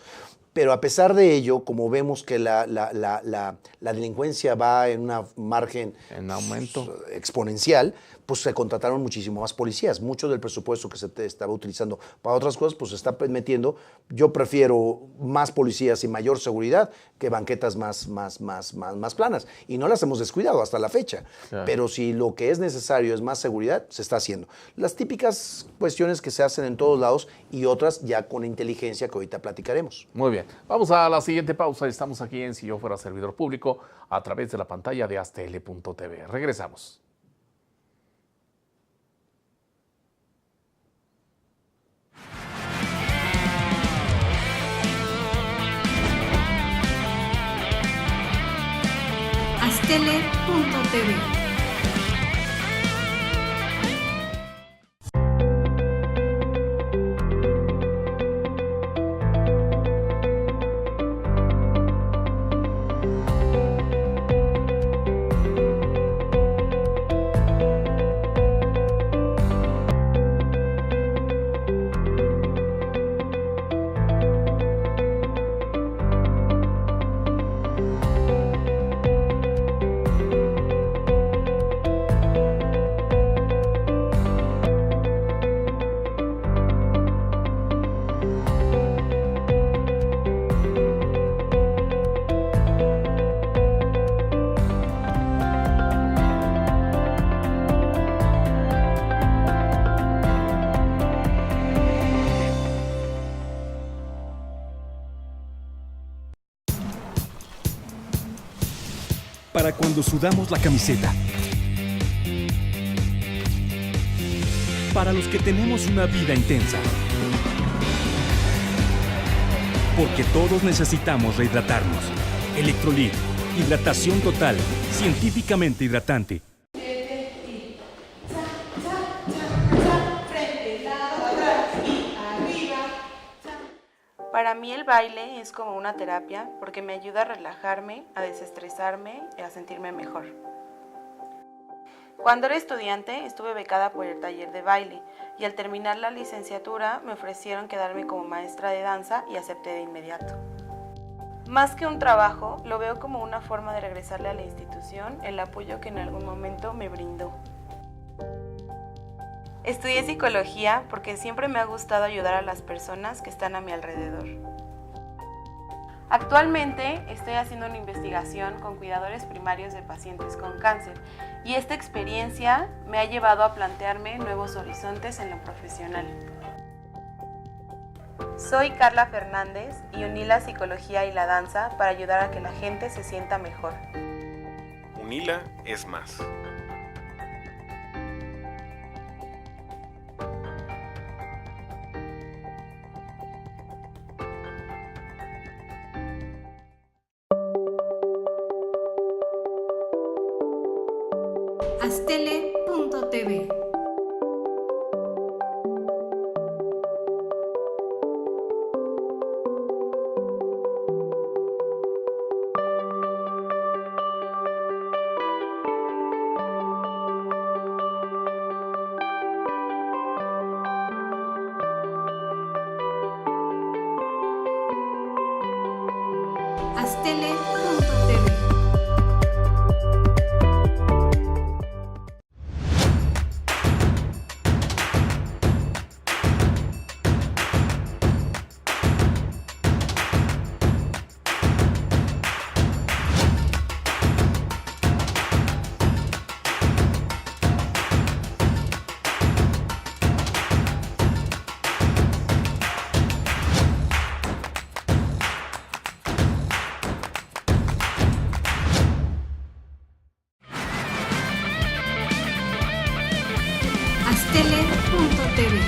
Speaker 4: Pero a pesar de ello, como vemos que la delincuencia va en una margen
Speaker 3: en aumento
Speaker 4: exponencial, pues se contrataron muchísimo más policías. Mucho del presupuesto que se estaba utilizando para otras cosas, pues se está metiendo. Yo prefiero más policías y mayor seguridad que banquetas más planas. Y no las hemos descuidado hasta la fecha. Claro. Pero si lo que es necesario es más seguridad, se está haciendo. Las típicas cuestiones que se hacen en todos lados y otras ya con inteligencia que ahorita platicaremos.
Speaker 3: Muy bien. Vamos a la siguiente pausa. Estamos aquí en Si Yo Fuera Servidor Público a través de la pantalla de aztl.tv. Regresamos.
Speaker 1: aztl.tv.
Speaker 5: Para cuando sudamos la camiseta. Para los que tenemos una vida intensa. Porque todos necesitamos rehidratarnos. Electrolit, hidratación total, científicamente hidratante.
Speaker 6: Para mí el baile es como una terapia porque me ayuda a relajarme, a desestresarme y a sentirme mejor. Cuando era estudiante estuve becada por el taller de baile y al terminar la licenciatura me ofrecieron quedarme como maestra de danza y acepté de inmediato. Más que un trabajo, lo veo como una forma de regresarle a la institución el apoyo que en algún momento me brindó. Estudié psicología porque siempre me ha gustado ayudar a las personas que están a mi alrededor. Actualmente estoy haciendo una investigación con cuidadores primarios de pacientes con cáncer y esta experiencia me ha llevado a plantearme nuevos horizontes en lo profesional. Soy Carla Fernández y uní la psicología y la danza para ayudar a que la gente se sienta mejor.
Speaker 7: UNILA es más.
Speaker 1: Astele.tv. Astele.tv. Astele.tv.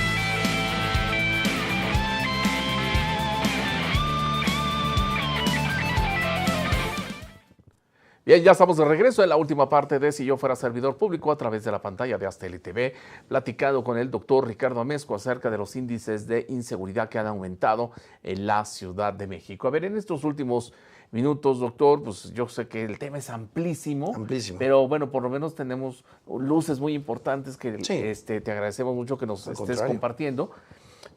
Speaker 3: Bien, ya estamos de regreso en la última parte de Si yo fuera servidor público a través de la pantalla de Astele TV, platicando con el doctor Ricardo Amezcua acerca de los índices de inseguridad que han aumentado en la Ciudad de México. A ver, en estos últimos minutos, doctor, pues yo sé que el tema es amplísimo, pero bueno, por lo menos tenemos luces muy importantes que te agradecemos mucho que nos estés compartiendo.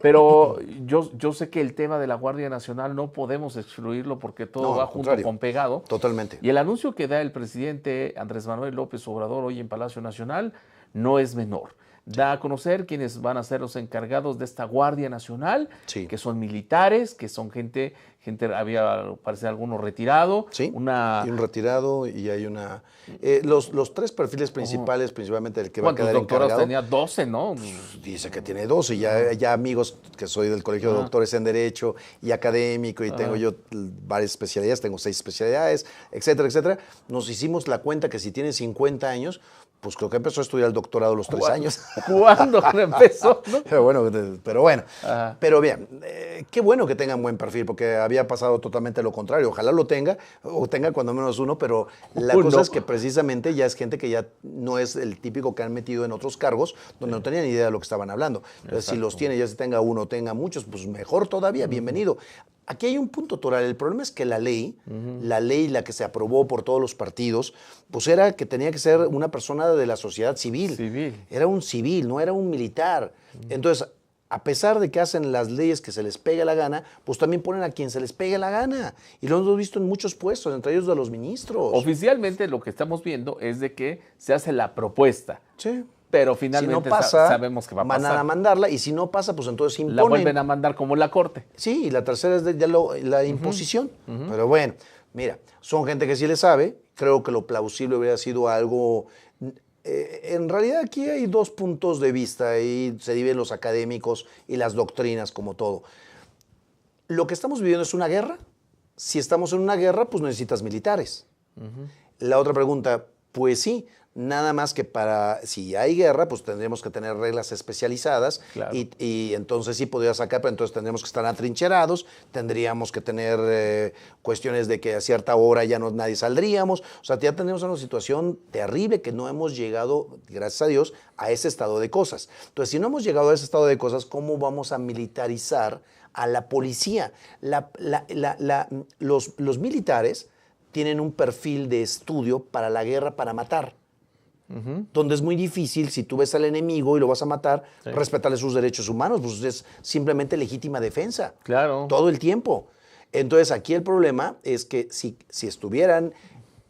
Speaker 3: Pero yo sé que el tema de la Guardia Nacional no podemos excluirlo porque todo va junto con pegado.
Speaker 4: Totalmente.
Speaker 3: Y el anuncio que da el presidente Andrés Manuel López Obrador hoy en Palacio Nacional no es menor. Da a conocer quiénes van a ser los encargados de esta Guardia Nacional, que son militares, que son gente había, parece, alguno retirado.
Speaker 4: Sí, y un retirado y hay una... los tres perfiles principales, principalmente el que va a quedar encargado...
Speaker 3: Tenía 12, ¿no?
Speaker 4: Dice que tiene 12, ya amigos que soy del Colegio de Doctores en Derecho y académico y tengo yo varias especialidades, tengo 6 especialidades, etcétera, etcétera. Nos hicimos la cuenta que si tiene 50 años... Pues creo que empezó a estudiar el doctorado a los 3 años.
Speaker 3: ¿Cuándo empezó? ¿No?
Speaker 4: Pero bueno. Pero bien, qué bueno que tengan buen perfil, porque había pasado totalmente lo contrario. Ojalá lo tenga, o tenga cuando menos uno, pero la cosa es que precisamente ya es gente que ya no es el típico que han metido en otros cargos, donde no tenían ni idea de lo que estaban hablando. Entonces, si los tiene, ya se tenga uno o tenga muchos, pues mejor todavía, bienvenido. Aquí hay un punto, Toral. El problema es que la ley, la que se aprobó por todos los partidos, pues era que tenía que ser una persona de la sociedad civil. Era un civil, no era un militar. Entonces, a pesar de que hacen las leyes que se les pegue la gana, pues también ponen a quien se les pegue la gana. Y lo hemos visto en muchos puestos, entre ellos de los ministros.
Speaker 3: Oficialmente lo que estamos viendo es de que se hace la propuesta.
Speaker 4: Sí.
Speaker 3: Pero finalmente
Speaker 4: si no pasa,
Speaker 3: sabemos que va a pasar.
Speaker 4: Van a mandarla y si no pasa, pues entonces imponen.
Speaker 3: La vuelven a mandar como la Corte.
Speaker 4: Sí, y la tercera es la imposición. Pero bueno, mira, son gente que sí le sabe. Creo que lo plausible hubiera sido algo... en realidad aquí hay 2 puntos de vista y se dividen los académicos y las doctrinas como todo. Lo que estamos viviendo es una guerra. Si estamos en una guerra, pues necesitas militares. La otra pregunta, pues sí, nada más que si hay guerra, pues tendríamos que tener reglas especializadas
Speaker 3: Claro.
Speaker 4: y entonces sí podría sacar, pero entonces tendríamos que estar atrincherados, tendríamos que tener cuestiones de que a cierta hora ya no nadie saldríamos, o sea, ya tenemos una situación terrible que no hemos llegado, gracias a Dios, a ese estado de cosas. Entonces, si no hemos llegado a ese estado de cosas, ¿cómo vamos a militarizar a la policía? Los militares tienen un perfil de estudio para la guerra para matar. Donde es muy difícil, si tú ves al enemigo y lo vas a matar, respetarle sus derechos humanos, pues es simplemente legítima defensa.
Speaker 3: Claro.
Speaker 4: Todo el tiempo. Entonces, aquí el problema es que si estuvieran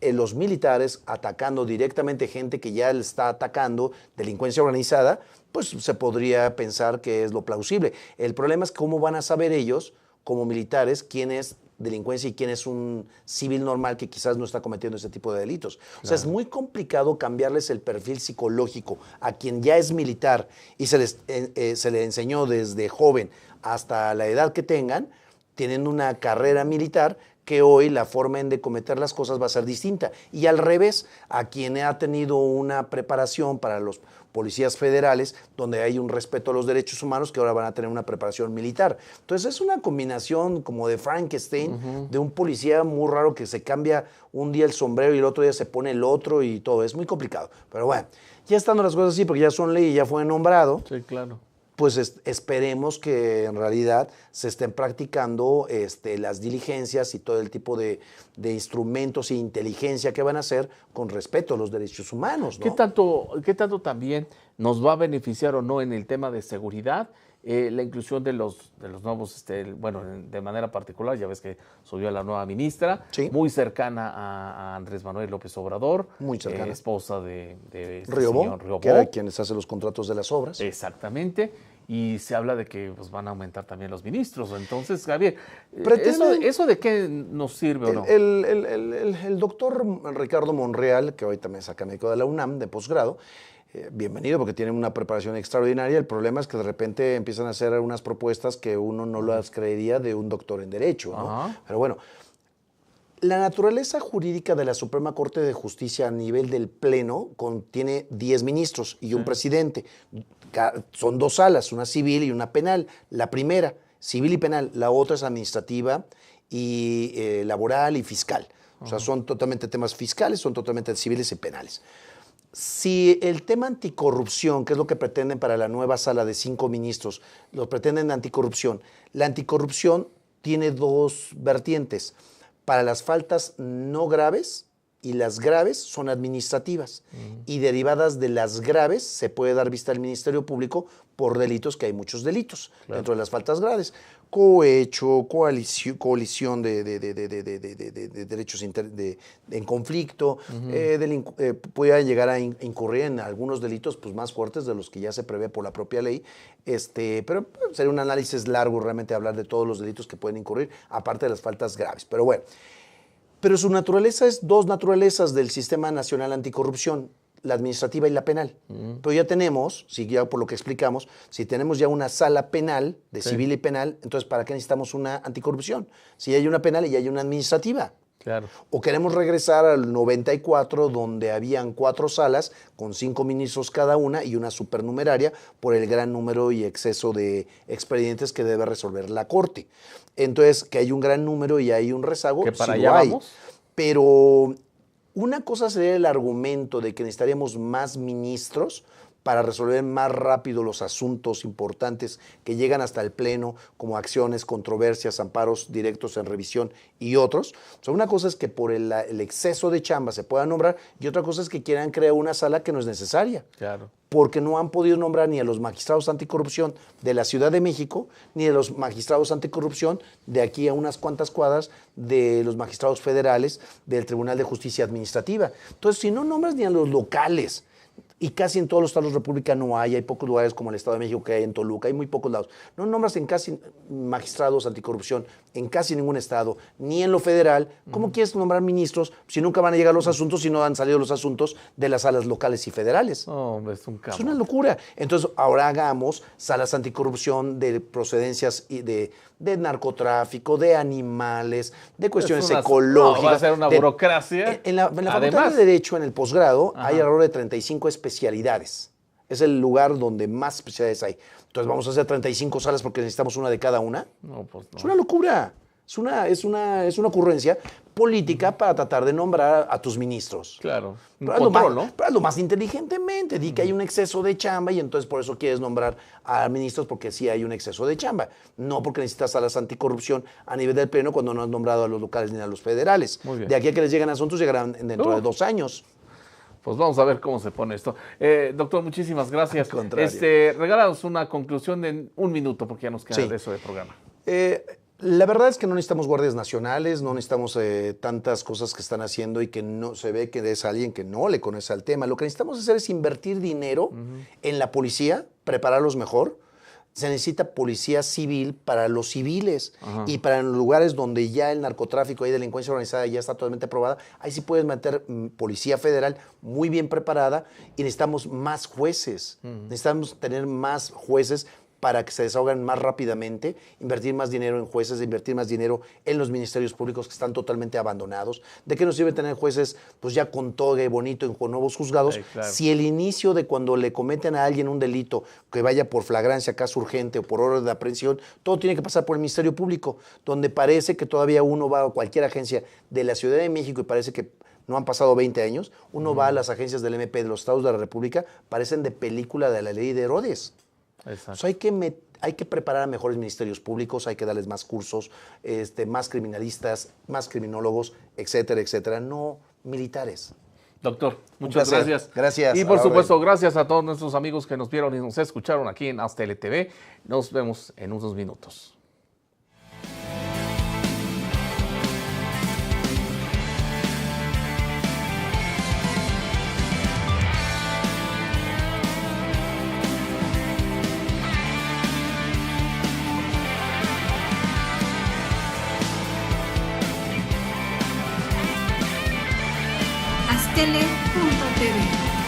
Speaker 4: los militares atacando directamente gente que ya le está atacando, delincuencia organizada, pues se podría pensar que es lo plausible. El problema es cómo van a saber ellos, como militares, quién es delincuencia y quién es un civil normal que quizás no está cometiendo ese tipo de delitos. O sea, es muy complicado cambiarles el perfil psicológico a quien ya es militar y se le enseñó desde joven hasta la edad que tengan, teniendo una carrera militar, que hoy la forma de cometer las cosas va a ser distinta. Y al revés, a quien ha tenido una preparación para los policías federales, donde hay un respeto a los derechos humanos, que ahora van a tener una preparación militar. Entonces es una combinación como de Frankenstein, de un policía muy raro que se cambia un día el sombrero y el otro día se pone el otro y todo. Es muy complicado. Pero bueno, ya estando las cosas así, porque ya son ley y ya fue nombrado,
Speaker 3: Sí, claro.
Speaker 4: pues esperemos que en realidad se estén practicando las diligencias y todo el tipo de instrumentos e inteligencia que van a hacer con respeto a los derechos humanos, ¿no?
Speaker 3: ¿Qué tanto también nos va a beneficiar o no en el tema de seguridad la inclusión de los nuevos, bueno, de manera particular, ya ves que subió a la nueva ministra,
Speaker 4: Sí.
Speaker 3: muy cercana a Andrés Manuel López Obrador,
Speaker 4: Muy cercana.
Speaker 3: esposa de este
Speaker 4: Riobó,
Speaker 3: señor Riobó.
Speaker 4: que era quienes hacen los contratos de las obras.
Speaker 3: Exactamente, y se habla de que pues, van a aumentar también los ministros. Entonces, Javier,
Speaker 4: Pretenden-
Speaker 3: ¿eso de qué nos sirve o no?
Speaker 4: El doctor Ricardo Monreal, que ahorita me saca médico de la UNAM de posgrado, bienvenido porque tiene una preparación extraordinaria. El problema es que de repente empiezan a hacer unas propuestas que uno no las creería de un doctor en Derecho, ¿no?
Speaker 3: Ajá.
Speaker 4: Pero bueno, la naturaleza jurídica de la Suprema Corte de Justicia a nivel del Pleno contiene 10 ministros y un presidente. Son dos salas, una civil y una penal. La primera, civil y penal. La otra es administrativa y laboral y fiscal. O sea, son totalmente temas fiscales, son totalmente civiles y penales. Si el tema anticorrupción, que es lo que pretenden para la nueva sala de 5 ministros, lo pretenden anticorrupción, la anticorrupción tiene dos vertientes. Para las faltas no graves y las graves son administrativas. Y derivadas de las graves se puede dar vista al Ministerio Público por delitos, que hay muchos delitos dentro de las faltas graves. Cohecho, colisión de derechos en conflicto, puede llegar a incurrir en algunos delitos pues, más fuertes de los que ya se prevé por la propia ley, pero sería un análisis largo realmente hablar de todos los delitos que pueden incurrir, aparte de las faltas graves. Pero bueno, pero su naturaleza es dos naturalezas del Sistema Nacional Anticorrupción, la administrativa y la penal. Pero ya tenemos, si ya por lo que explicamos, si tenemos ya una sala penal, de civil y penal, entonces ¿para qué necesitamos una anticorrupción? Si ya hay una penal y ya hay una administrativa.
Speaker 3: Claro.
Speaker 4: O queremos regresar al 94, donde habían 4 salas con 5 ministros cada una y una supernumeraria por el gran número y exceso de expedientes que debe resolver la Corte. Entonces, que hay un gran número y hay un rezago,
Speaker 3: ¿Que para
Speaker 4: sí
Speaker 3: allá
Speaker 4: lo hay.
Speaker 3: vamos?
Speaker 4: Pero una cosa sería el argumento de que necesitaríamos más ministros para resolver más rápido los asuntos importantes que llegan hasta el Pleno, como acciones, controversias, amparos directos en revisión y otros. O sea, una cosa es que por el exceso de chamba se pueda nombrar y otra cosa es que quieran crear una sala que no es necesaria.
Speaker 3: Claro.
Speaker 4: Porque no han podido nombrar ni a los magistrados anticorrupción de la Ciudad de México, ni a los magistrados anticorrupción de aquí a unas cuantas cuadras de los magistrados federales del Tribunal de Justicia Administrativa. Entonces, si no nombras ni a los locales, Y casi en todos los estados de la República no hay pocos lugares como el Estado de México que hay en Toluca, hay muy pocos lados. No nombras en casi magistrados anticorrupción, en casi ningún estado, ni en lo federal. ¿Cómo quieres nombrar ministros si nunca van a llegar los asuntos, si no han salido los asuntos de las salas locales y federales?
Speaker 3: No, hombre, es un
Speaker 4: Es
Speaker 3: cabrón.
Speaker 4: una locura. Entonces, ahora hagamos salas anticorrupción de procedencias y de narcotráfico, de animales, de cuestiones ecológicas.
Speaker 3: No, va a ser una
Speaker 4: de-
Speaker 3: burocracia.
Speaker 4: En la Facultad
Speaker 3: Además,
Speaker 4: de Derecho, en el posgrado,
Speaker 3: Ajá.
Speaker 4: hay alrededor de 35 especialidades. Es el lugar donde más especialidades hay. Entonces, vamos a hacer 35 salas porque necesitamos una de cada una.
Speaker 3: no, pues no.
Speaker 4: Es una locura. Es una ocurrencia política para tratar de nombrar a tus ministros.
Speaker 3: Claro, un
Speaker 4: Pero hazlo
Speaker 3: control,
Speaker 4: más,
Speaker 3: ¿no?
Speaker 4: pero hazlo más inteligentemente. Di que hay un exceso de chamba y entonces por eso quieres nombrar a ministros porque sí hay un exceso de chamba. No porque necesitas salas anticorrupción a nivel del pleno cuando no has nombrado a los locales ni a los federales.
Speaker 3: Muy bien.
Speaker 4: De aquí a que les lleguen asuntos llegarán dentro de 2 años.
Speaker 3: Pues vamos a ver cómo se pone esto. Doctor, muchísimas gracias.
Speaker 4: Al contrario.
Speaker 3: Regálanos una conclusión en 1 minuto porque ya nos queda
Speaker 4: Sí.
Speaker 3: de eso de programa.
Speaker 4: La verdad es que no necesitamos guardias nacionales, no necesitamos tantas cosas que están haciendo y que no se ve que es alguien que no le conoce al tema. Lo que necesitamos hacer es invertir dinero en la policía, prepararlos mejor. Se necesita policía civil para los civiles y para los lugares donde ya el narcotráfico y delincuencia organizada ya está totalmente probada. Ahí sí puedes meter policía federal muy bien preparada y necesitamos más jueces. Necesitamos tener más jueces para que se desahoguen más rápidamente, invertir más dinero en jueces, invertir más dinero en los ministerios públicos que están totalmente abandonados. ¿De qué nos sirve tener jueces pues ya con toga y bonito con nuevos juzgados?
Speaker 3: Sí, claro.
Speaker 4: Si el inicio de cuando le cometen a alguien un delito que vaya por flagrancia, caso urgente o por orden de aprehensión, todo tiene que pasar por el Ministerio Público, donde parece que todavía uno va a cualquier agencia de la Ciudad de México y parece que no han pasado 20 años, uno va a las agencias del MP de los Estados de la República, parecen de película de la ley de Herodes.
Speaker 3: Exacto.
Speaker 4: Pues hay que preparar a mejores ministerios públicos, hay que darles más cursos, más criminalistas, más criminólogos, etcétera, etcétera, no militares.
Speaker 3: Doctor, muchas
Speaker 4: placer.
Speaker 3: gracias.
Speaker 4: Gracias,
Speaker 3: Y
Speaker 4: a
Speaker 3: por
Speaker 4: la
Speaker 3: supuesto,
Speaker 4: orden.
Speaker 3: gracias a todos nuestros amigos que nos vieron y nos escucharon aquí en Hasta LTV. Nos vemos en unos minutos.
Speaker 1: Astele.tv